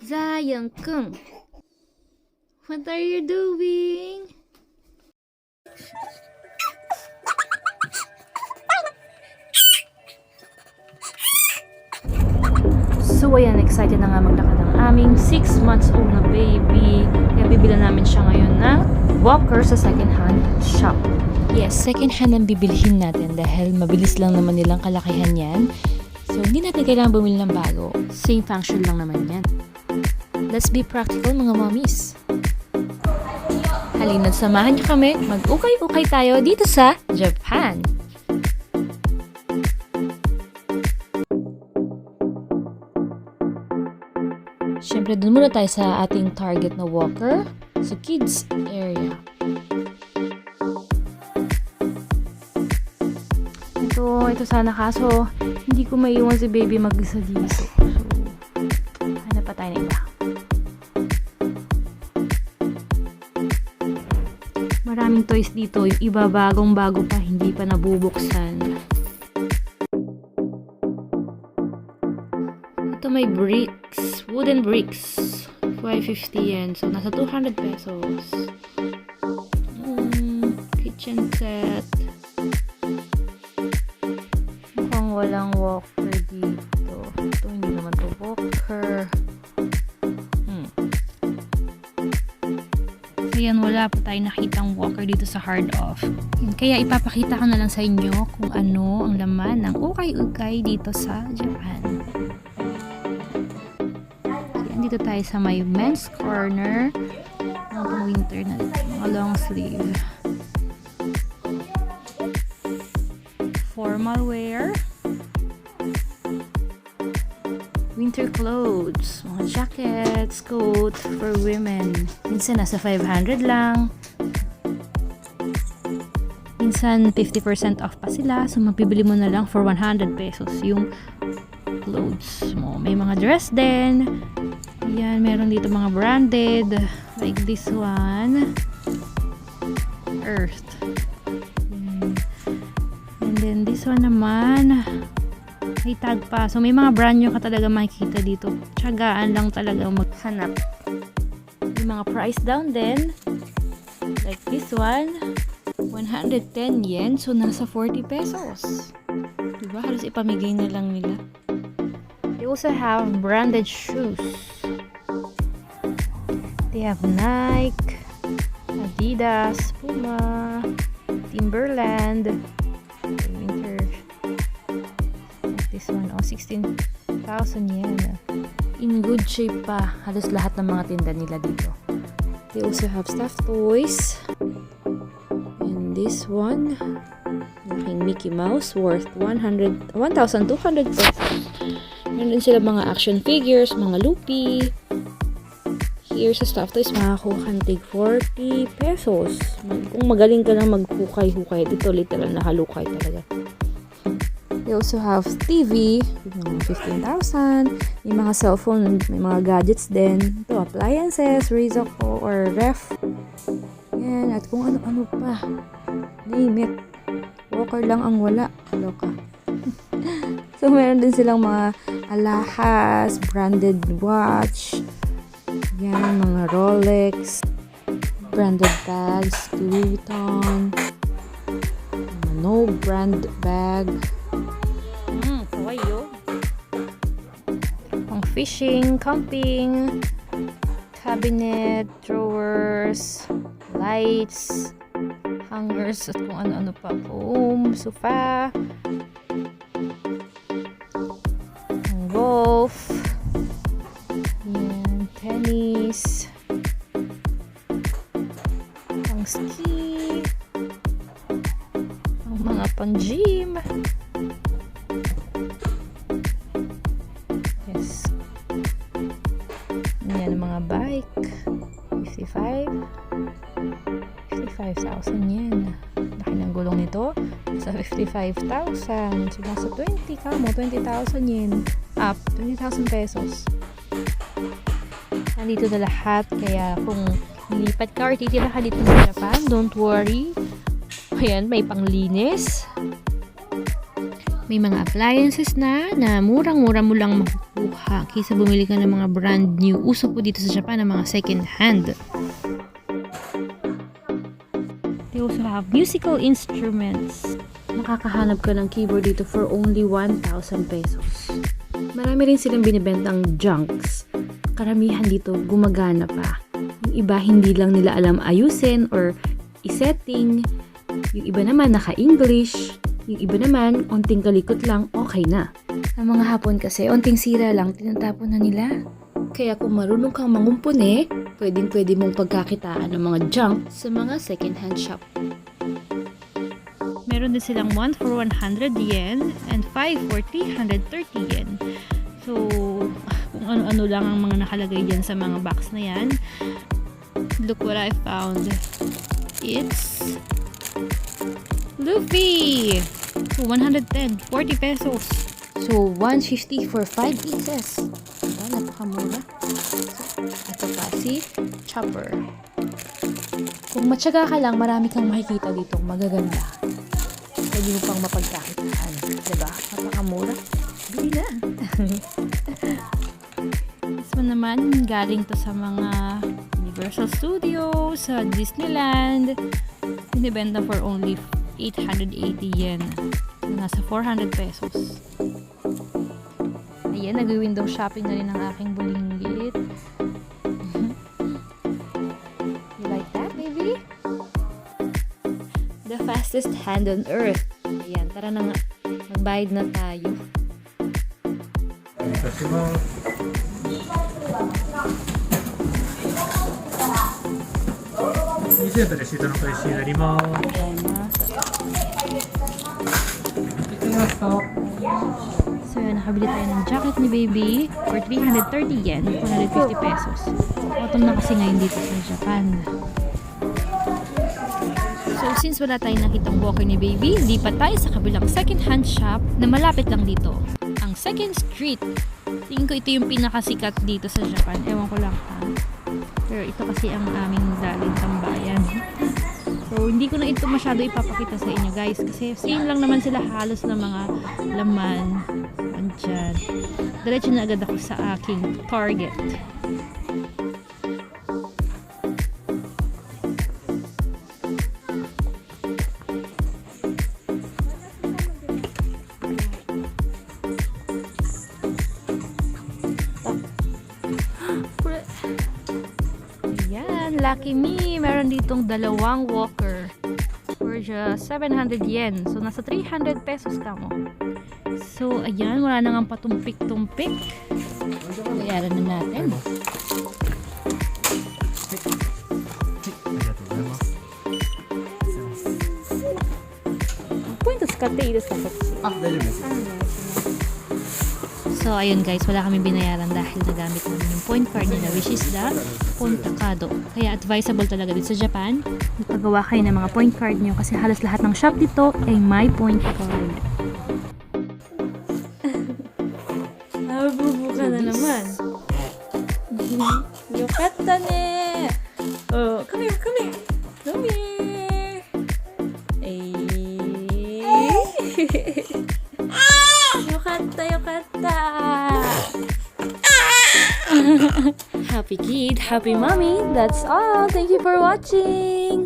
Zion-kun, what are you doing? So ayan, excited na nga maglakad ang aming 6 months old na baby. Kaya bibilan namin siya ngayon ng walker sa second-hand shop. Yes, second-hand ang bibilhin natin dahil mabilis lang naman nilang kalakihan yan. So hindi natin kailangan bumili ng bago. Same function lang naman yan. Let's be practical mga mommies. Halina't samahan niyo kami, mag-ukay-ukay tayo dito sa Japan. Siyempre, dun muna tayo sa ating target na walker, sa kids area. Ito sana kaso, hindi ko maiwan si baby mag-isa dito. So, hanap pa tayo na iba. Maraming toys dito, yung iba bagong-bago pa, hindi pa nabubuksan. Ito may bricks, wooden bricks, 550 yen, so nasa 200 pesos. Kitchen set. Mukhang walang walker dito. Ito hindi naman to walker. So yan, wala pa tayo nakitang walker dito sa hard off. Kaya ipapakita ko na lang sa inyo kung ano ang laman ng ukay-ukay dito sa Japan. Dito tayo sa may men's corner. Mga winter na dito. Mga long sleeve. Formal wear. Winter clothes. Mga jackets, coat for women. Minsan nasa 500 lang. Minsan 50% off pa sila. So mabibili mo na lang for 100 pesos yung clothes mo. May mga dress din. Yan, meron dito mga branded like this one, Earth. And then this one naman may tag pa, so may mga brand nyo ka talaga makikita dito. Tiyagaan lang talaga maghanap. May mga price down din like this one, 110 yen, so nasa 40 pesos, diba? Halos ipamigay na lang nila. They also have branded shoes. They have Nike, Adidas, Puma, Timberland, winter. Like this one, 16,000 yen. In good shape pa, halos lahat ng mga tinda nila dito. They also have stuffed toys. And this one, laking Mickey Mouse, worth 1,200 pesos. Meron din sila mga action figures, mga Loopy. Here sa stuffed toys, makakuha kang tig 40 pesos. Kung magaling ka lang maghukay-hukay, dito literal na halukay talaga. They also have TV, 15,000. May mga cellphone, may mga gadgets din. Ito, appliances, Rizoko, or ref. Yan, at kung ano-ano pa. Name it. Walker lang ang wala. Loka. So, meron din silang mga alahas, branded watch. Yan, mga Rolex, branded bags, Louis Vuitton, no brand bag. Kawayo. Pang fishing, camping, cabinet, drawers, lights, hangers, at kung ano-ano pa. Foam, sofa, golf, tennis, pang ski, ang mga pang gym. Yes. Yan ang mga bike. 55,000 yen. Laki ng gulong nito. Sa 55,000. So, nasa 20,000 yen. Up. 20,000 pesos. Nandito na lahat, kaya kung lilipat ka or titira ka dito sa Japan, don't worry. Ayan, may panglinis. May mga appliances na murang-mura mo lang makuha kaysa bumili ka ng mga brand new. Uso po dito sa Japan ng mga second hand. They also have musical instruments. Makakahanap ka ng keyboard dito for only 1,000 pesos. Marami rin silang binibentang junks. Karamihan dito gumagana pa. Yung iba hindi lang nila alam ayusin or isetting. Yung iba naman naka-English. Yung iba naman onting kalikot lang, okay na. Ang mga Hapon kasi onting sira lang tinatapon na nila. Kaya kung marunong kang mangumpune, pwedeng-pwede mong pagkakitaan ng mga junk sa mga second-hand shop. Meron din silang 1 for 100 yen and 5 for 330 yen. So, kung ano-ano lang ang mga nakalagay dyan sa mga box na yan. Look what I found. It's Luffy! So, 110. 40 pesos. So, 150 for 5 pieces. Diba? Napakamura. So, ito pa si Chopper. Kung matyaga ka lang, marami kang makikita dito magaganda. Pwede mo pang mapagkakitaan. Diba? Napakamura. Bili na. This one naman, galing to sa mga Universal Studios, sa Disneyland. Binibenta for only 880 yen. Nasa 400 pesos. Ayan, nag-window shopping na rin ang aking bulinggit. You like that, baby? The fastest hand on earth. Ayan, tara na nga. Magbayad na tayo. So yun, nakabili tayo ng jacket ni baby for 330 yen, 450 pesos. Autumn na kasi ngayon dito sa Japan. So since wala tayong nakitang walker ni baby, lipat tayo sa kabilang second-hand shop na malapit lang dito, ang Second Street. Tingin ko ito yung pinakasikat dito sa Japan. Ewan ko lang ha. Pero ito kasi ang aming daling tambayan. So, hindi ko na ito masyado ipapakita sa inyo guys. Kasi same lang naman sila halos ng mga laman. Andyan. Diretso na agad ako sa aking target. Lucky me, meron ditong dalawang walker for just 700 yen. So, nasa 300 pesos tamo. So, ayan, wala na nga patumpik-tumpik. Bayaran na natin. So, ayun guys, wala kami binayaran dahil nagamit namin yung point card nila, which is the Pontakado. Kaya advisable talaga dito sa Japan, ipagawa kayo ng mga point card nyo kasi halos lahat ng shop dito ay may point card. Nabubu ka na naman. Yokatta ne! Oh, come here, come here! Come here! Yokatta, yokatta! Happy kid, happy mommy. That's all. Thank you for watching.